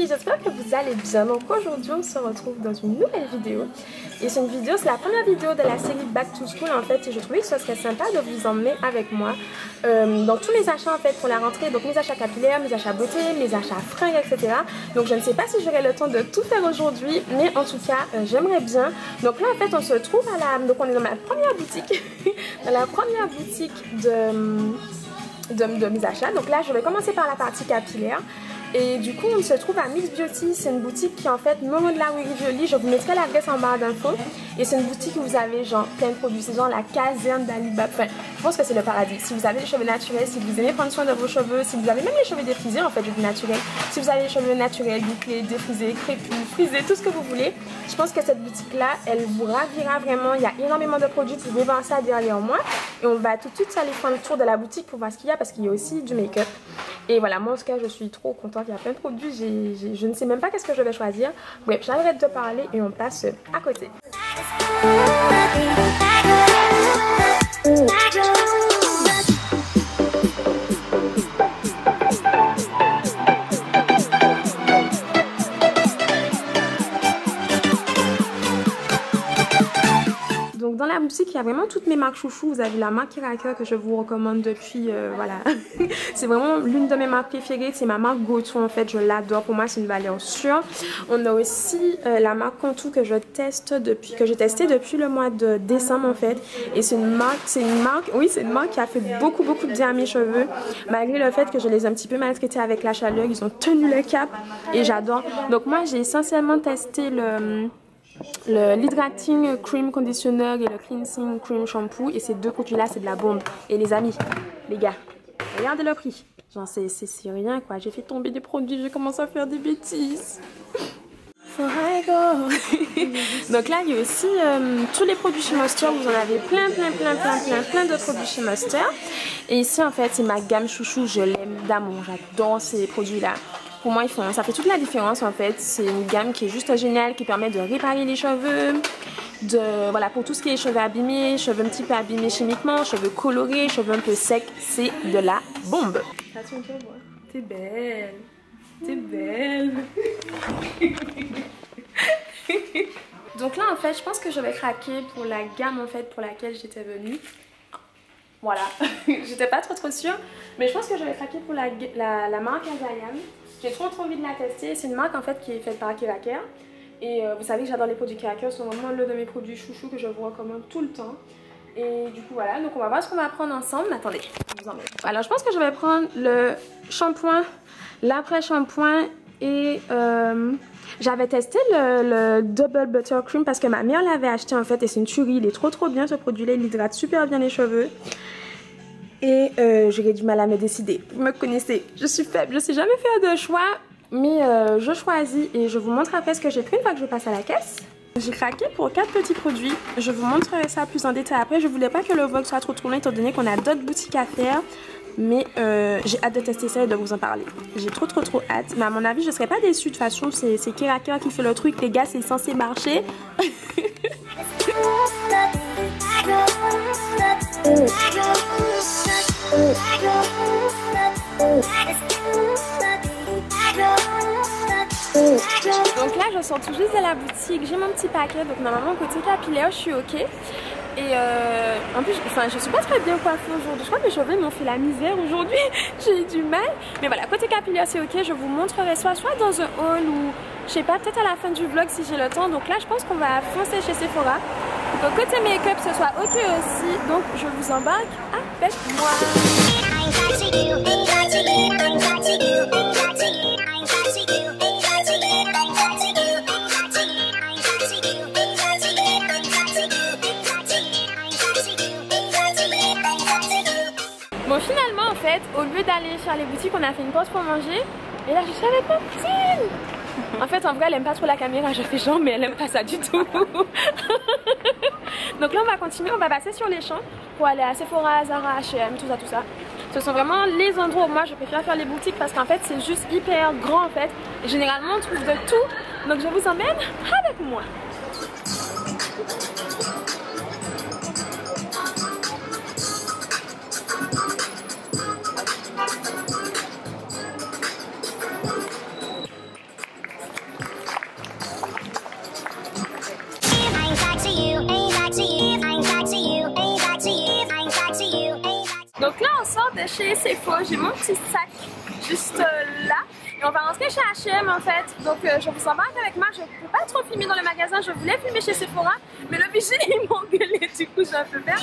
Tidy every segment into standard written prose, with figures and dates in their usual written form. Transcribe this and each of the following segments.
J'espère que vous allez bien. Donc aujourd'hui on se retrouve dans une nouvelle vidéo. Et c'est la première vidéo de la série Back to School en fait. Et je trouvais que ce serait sympa de vous emmener avec moi dans tous mes achats en fait pour la rentrée. Donc mes achats capillaires, mes achats beauté, mes achats fringues, etc. Donc je ne sais pas si j'aurai le temps de tout faire aujourd'hui, mais en tout cas j'aimerais bien. Donc là en fait on se trouve donc on est dans ma première boutique. Dans la première boutique de mes achats. Donc là je vais commencer par la partie capillaire. Et du coup on se trouve à Mix Beauty, c'est une boutique qui est en fait non loin de la rue Rivoli. Je vous mettrai l'adresse en barre d'infos. Et c'est une boutique où vous avez genre plein de produits, c'est genre la caserne d'Alibaba. Enfin, je pense que c'est le paradis. Si vous avez les cheveux naturels, si vous aimez prendre soin de vos cheveux, si vous avez même les cheveux défrisés en fait, je dis naturel. Si vous avez les cheveux naturels, bouclés, défrisés, crépus, frisés, tout ce que vous voulez, je pense que cette boutique là, elle vous ravira vraiment. Il y a énormément de produits, vous pouvez voir ça derrière moi. Et on va tout de suite aller faire le tour de la boutique pour voir ce qu'il y a parce qu'il y a aussi du make-up. Et voilà, moi en tout cas je suis trop contente, il y a plein de produits, je ne sais même pas qu'est-ce que je vais choisir. Bref, j'arrête de parler et on passe à côté. Donc dans la boutique, il y a vraiment toutes mes marques chouchou. Vous avez la marque Kiraker que je vous recommande depuis, voilà. C'est vraiment l'une de mes marques préférées. C'est ma marque GoTo en fait, je l'adore. Pour moi, c'est une valeur sûre. On a aussi la marque Contour que j'ai testée depuis le mois de décembre en fait. Et c'est une marque qui a fait beaucoup de bien à mes cheveux. Malgré le fait que je les ai un petit peu maltraités avec la chaleur, ils ont tenu le cap et j'adore. Donc moi, j'ai essentiellement testé l'Hydrating Cream Conditioner et le Cleansing Cream Shampoo. Et ces deux produits là c'est de la bombe. Et les amis, les gars, regardez le prix. Genre c'est rien quoi. J'ai fait tomber des produits, j'ai commencé à faire des bêtises. Donc là il y a aussi tous les produits chez Monster. Vous en avez plein de produits chez Monster. Et ici en fait c'est ma gamme chouchou. Je l'aime d'amour, j'adore ces produits là. Pour moi, ça fait toute la différence en fait. C'est une gamme qui est juste géniale, qui permet de réparer les cheveux, voilà, pour tout ce qui est cheveux abîmés, cheveux un petit peu abîmés chimiquement, cheveux colorés, cheveux un peu secs, c'est de la bombe. T'es belle, t'es belle. Donc là en fait, je pense que je vais craquer pour la gamme en fait pour laquelle j'étais venue. Voilà, j'étais pas trop sûre, mais je pense que je vais craquer pour la marque Azayam. J'ai trop envie de la tester. C'est une marque en fait qui est faite par Kiraker. Et vous savez que j'adore les produits Kiraker. C'est vraiment l'un de mes produits chouchous que je vous recommande tout le temps. Et du coup voilà, donc on va voir ce qu'on va prendre ensemble. Attendez, je vous emmène. Alors je pense que je vais prendre le shampoing, l'après-shampoing et j'avais testé le Double Butter Cream parce que ma mère l'avait acheté en fait et c'est une tuerie. Il est trop bien ce produit-là, il hydrate super bien les cheveux. Et j'aurais du mal à me décider. Vous me connaissez, je suis faible, je sais jamais faire de choix. Mais je choisis et je vous montre après ce que j'ai pris une fois que je passe à la caisse. J'ai craqué pour 4 petits produits. Je vous montrerai ça plus en détail après. Je voulais pas que le vlog soit trop long étant donné qu'on a d'autres boutiques à faire. Mais j'ai hâte de tester ça et de vous en parler. J'ai trop hâte. Mais à mon avis, je serais pas déçue. De toute façon, c'est Kiraker qui fait le truc. Les gars, c'est censé marcher. Donc là je sors tout juste de la boutique, j'ai mon petit paquet, donc normalement côté capillaire je suis ok. Et en plus je suis pas très bien coiffée aujourd'hui, je crois que mes cheveux m'ont fait la misère aujourd'hui, j'ai eu du mal. Mais voilà, côté capillaire c'est ok, je vous montrerai soit dans un haul ou je sais pas, peut-être à la fin du vlog si j'ai le temps. Donc là je pense qu'on va foncer chez Sephora. Donc côté make-up ce soit ok aussi, donc je vous embarque avec moi. Bon finalement en fait, au lieu d'aller faire les boutiques, on a fait une pause pour manger. Et là je suis avec ma poutine. En fait en vrai elle aime pas trop la caméra, je fais genre mais elle aime pas ça du tout. Donc là on va continuer, on va passer sur les champs pour aller à Sephora, Zara, H&M, tout ça. Ce sont vraiment les endroits où moi je préfère faire les boutiques parce qu'en fait c'est juste hyper grand en fait. Et généralement on trouve de tout. Donc je vous emmène avec moi. Donc là on sort de chez Sephora, j'ai mon petit sac juste là et on va rentrer chez H&M en fait. Donc je vous embarque avec moi, je ne peux pas trop filmer dans le magasin, je voulais filmer chez Sephora mais le vigile il m'a engueulé, du coup j'ai un peu peur.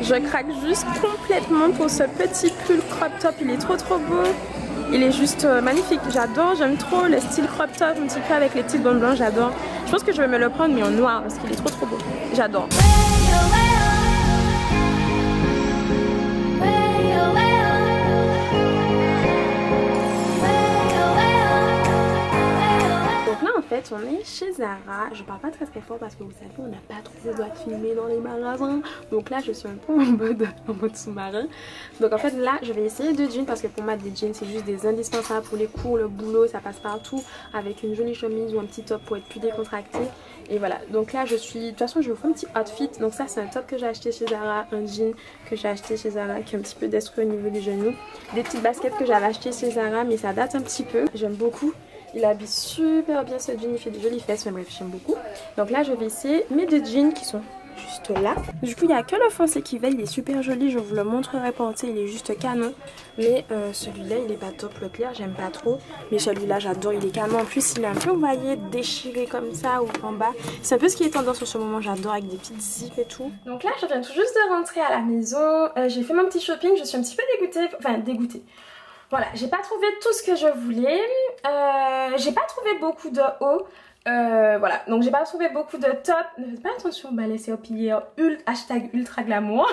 Je craque juste complètement pour ce petit pull crop top, il est trop beau. Il est juste magnifique, j'adore, j'aime trop le style crop top, un petit peu avec les petites bandes blanches, j'adore. Je pense que je vais me le prendre mais en noir parce qu'il est trop beau, j'adore. Donc là en fait on est chez Zara, je parle pas très fort parce que vous savez on n'a pas trop le droit de filmer dans les magasins. Donc là je suis un peu en mode sous-marin. Donc en fait là je vais essayer deux jeans parce que pour moi des jeans c'est juste des indispensables pour les cours, le boulot, ça passe partout. Avec une jolie chemise ou un petit top pour être plus décontracté. Et voilà, donc là je suis, de toute façon je vous fais un petit outfit. Donc ça c'est un top que j'ai acheté chez Zara, un jean que j'ai acheté chez Zara qui est un petit peu destruit au niveau des genoux. Des petites baskets que j'avais achetées chez Zara mais ça date un petit peu, j'aime beaucoup. Il habille super bien ce jean, il fait de jolies fesses, mais bref j'aime beaucoup. Donc là je vais essayer mes deux jeans qui sont juste là. Du coup il n'y a que le foncé qui veille, il est super joli, je vous le montrerai penté, il est juste canon. Mais celui-là il est pas top, le clair j'aime pas trop. Mais celui-là j'adore, il est canon. En plus il est un peu envoyé, déchiré comme ça ou en bas. C'est un peu ce qui est tendance en ce moment, j'adore, avec des petites zips et tout. Donc là je viens tout juste de rentrer à la maison, j'ai fait mon petit shopping, je suis un petit peu dégoûtée, enfin dégoûtée. Voilà, j'ai pas trouvé tout ce que je voulais, j'ai pas trouvé beaucoup de hauts, voilà, donc j'ai pas trouvé beaucoup de top. Ne faites pas attention au balai, c'est au pilier hashtag ultra glamour.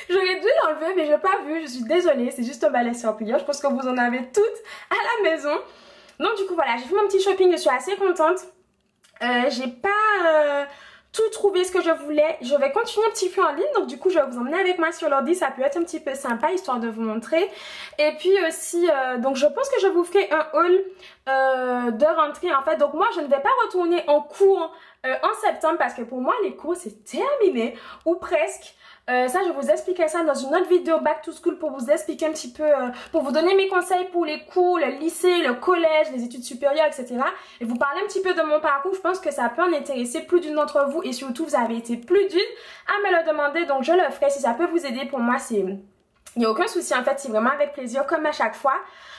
J'aurais dû l'enlever mais j'ai pas vu, je suis désolée, c'est juste un balai sur pliant, je pense que vous en avez toutes à la maison. Donc du coup voilà, j'ai fait mon petit shopping, je suis assez contente, j'ai pas... tout trouvé ce que je voulais. Je vais continuer un petit peu en ligne, donc du coup je vais vous emmener avec moi sur l'ordi, ça peut être un petit peu sympa histoire de vous montrer. Et puis aussi donc je pense que je vous ferai un haul de rentrée en fait. Donc moi je ne vais pas retourner en cours en septembre parce que pour moi les cours c'est terminé ou presque. Ça je vous expliquerai ça dans une autre vidéo back to school pour vous expliquer un petit peu, pour vous donner mes conseils pour les cours, le lycée, le collège, les études supérieures, etc. Et vous parler un petit peu de mon parcours, je pense que ça peut en intéresser plus d'une d'entre vous et surtout vous avez été plus d'une à me le demander, donc je le ferai. Si ça peut vous aider, pour moi c'est... il n'y a aucun souci en fait, c'est vraiment avec plaisir comme à chaque fois.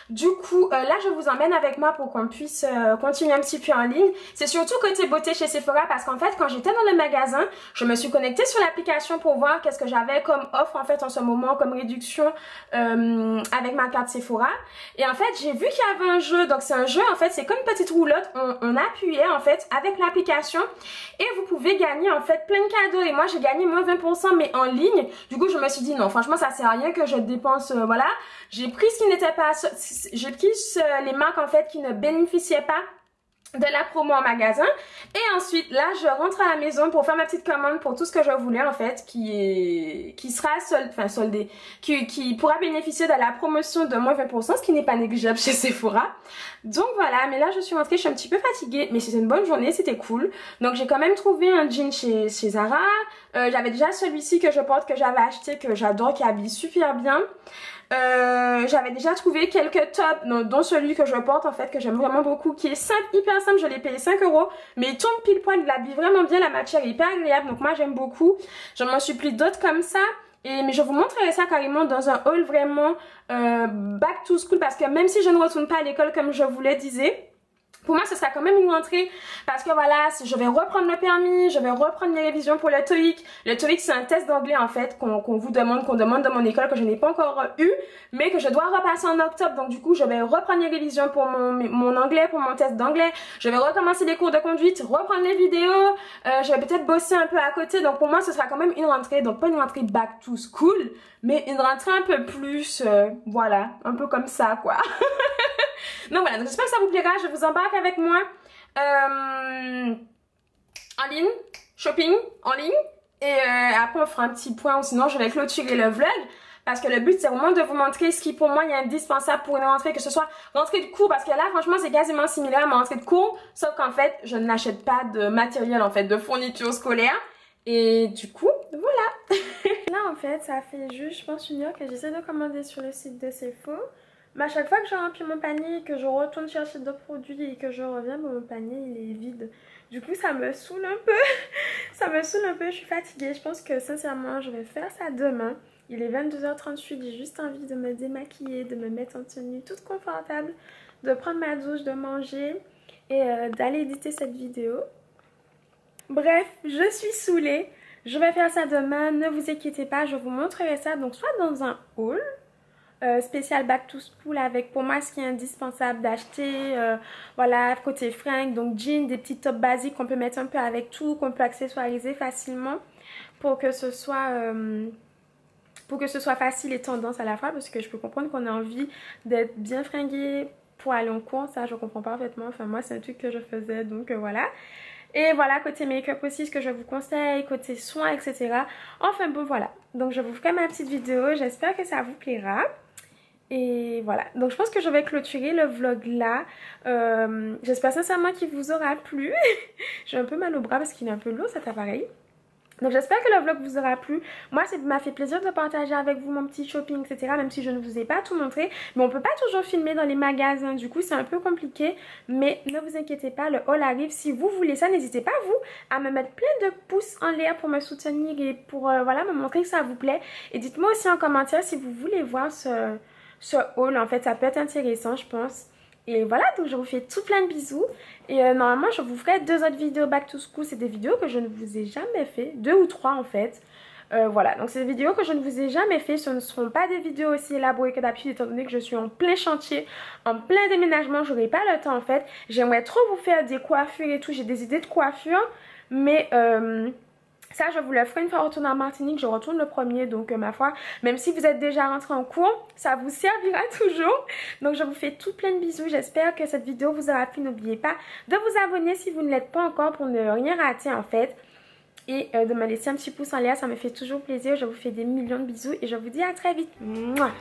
Du coup, là je vous emmène avec moi pour qu'on puisse continuer un petit peu en ligne. C'est surtout côté beauté chez Sephora parce qu'en fait quand j'étais dans le magasin, je me suis connectée sur l'application pour voir qu'est-ce que j'avais comme offre en fait en ce moment, comme réduction avec ma carte Sephora. Et en fait j'ai vu qu'il y avait un jeu, donc c'est un jeu en fait, c'est comme une petite roulotte, on appuyait en fait avec l'application et vous pouvez gagner en fait plein de cadeaux. Et moi j'ai gagné moins 20% mais en ligne. Du coup je me suis dit non franchement ça sert à rien que je dépense, voilà. J'ai pris ce qui n'était pas... J'ai pris les marques en fait qui ne bénéficiaient pas de la promo en magasin. Et ensuite là je rentre à la maison pour faire ma petite commande pour tout ce que je voulais en fait qui sera soldé, qui pourra bénéficier de la promotion de moins 20%, ce qui n'est pas négligeable chez Sephora. Donc voilà, mais là je suis rentrée, je suis un petit peu fatiguée mais c'était une bonne journée, c'était cool. Donc j'ai quand même trouvé un jean chez Zara. J'avais déjà celui-ci que je porte, que j'avais acheté, que j'adore, qui habille super bien. J'avais déjà trouvé quelques tops, dont celui que je porte en fait, que j'aime vraiment beaucoup, qui est simple, hyper simple, je l'ai payé 5 €, mais il tombe pile poil, il habille vraiment bien, la matière est hyper agréable, donc moi j'aime beaucoup. Je m'en suis pris d'autres comme ça, mais je vous montrerai ça carrément dans un haul vraiment back to school, parce que même si je ne retourne pas à l'école comme je vous le disais, pour moi ce sera quand même une rentrée parce que voilà, je vais reprendre le permis, je vais reprendre mes révisions pour le TOEIC. Le TOEIC c'est un test d'anglais en fait qu'on vous demande, qu'on demande dans mon école, que je n'ai pas encore eu mais que je dois repasser en octobre. Donc du coup je vais reprendre les révisions pour mon anglais, pour mon test d'anglais. Je vais recommencer les cours de conduite, reprendre les vidéos, je vais peut-être bosser un peu à côté. Donc pour moi ce sera quand même une rentrée, donc pas une rentrée back to school mais une rentrée un peu plus, voilà, un peu comme ça quoi. Donc voilà, donc j'espère que ça vous plaira. Je vous embarque avec moi en ligne, shopping en ligne. Et après on fera un petit point ou sinon je vais clôturer le vlog. Parce que le but c'est vraiment de vous montrer ce qui pour moi est indispensable pour une rentrée, que ce soit rentrée de cours, parce que là franchement c'est quasiment similaire à ma rentrée de cours, sauf qu'en fait je n'achète pas de matériel en fait, de fourniture scolaire. Et du coup, voilà. Là en fait ça fait juste je pense une heure que j'essaie de commander sur le site de Sephora. Mais à chaque fois que je remplis mon panier, que je retourne chercher d'autres produits et que je reviens, mon panier il est vide. Du coup ça me saoule un peu. Ça me saoule un peu, je suis fatiguée. Je pense que sincèrement je vais faire ça demain. Il est 22h38, j'ai juste envie de me démaquiller, de me mettre en tenue toute confortable, de prendre ma douche, de manger et d'aller éditer cette vidéo. Bref, je suis saoulée. Je vais faire ça demain, ne vous inquiétez pas, je vous montrerai ça. Donc soit dans un haul spécial back to school avec pour moi ce qui est indispensable d'acheter. Voilà, côté fringues, donc jeans, des petits tops basiques qu'on peut mettre un peu avec tout, qu'on peut accessoiriser facilement pour que ce soit... facile et tendance à la fois, parce que je peux comprendre qu'on a envie d'être bien fringué pour aller en cours, ça je comprends parfaitement, enfin moi c'est un truc que je faisais, donc voilà. Et voilà, côté make-up aussi, ce que je vous conseille, côté soins, etc. Enfin bon voilà, donc je vous ferai ma petite vidéo, j'espère que ça vous plaira. Et voilà, donc je pense que je vais clôturer le vlog là. J'espère sincèrement qu'il vous aura plu. J'ai un peu mal au bras parce qu'il est un peu lourd cet appareil. Donc j'espère que le vlog vous aura plu. Moi ça m'a fait plaisir de partager avec vous mon petit shopping, etc. Même si je ne vous ai pas tout montré. Mais on peut pas toujours filmer dans les magasins. Du coup c'est un peu compliqué. Mais ne vous inquiétez pas, le haul arrive. Si vous voulez ça, n'hésitez pas vous à me mettre plein de pouces en l'air pour me soutenir et pour voilà, me montrer que ça vous plaît. Et dites-moi aussi en commentaire si vous voulez voir ce haul. En fait ça peut être intéressant je pense. Et voilà, donc je vous fais tout plein de bisous. Et normalement je vous ferai 2 autres vidéos back to school. C'est des vidéos que je ne vous ai jamais fait, 2 ou 3 en fait. Voilà, donc c'est des vidéos que je ne vous ai jamais fait. Ce ne seront pas des vidéos aussi élaborées que d'habitude, étant donné que je suis en plein chantier, en plein déménagement. J'aurai pas le temps en fait. J'aimerais trop vous faire des coiffures et tout. J'ai des idées de coiffure, mais... ça je vous le ferai une fois retourner en Martinique, je retourne le 1er, donc ma foi, même si vous êtes déjà rentré en cours, ça vous servira toujours. Donc je vous fais tout plein de bisous, j'espère que cette vidéo vous aura plu. N'oubliez pas de vous abonner si vous ne l'êtes pas encore pour ne rien rater en fait. Et de me laisser un petit pouce en l'air, ça me fait toujours plaisir. Je vous fais des millions de bisous et je vous dis à très vite. Mouah.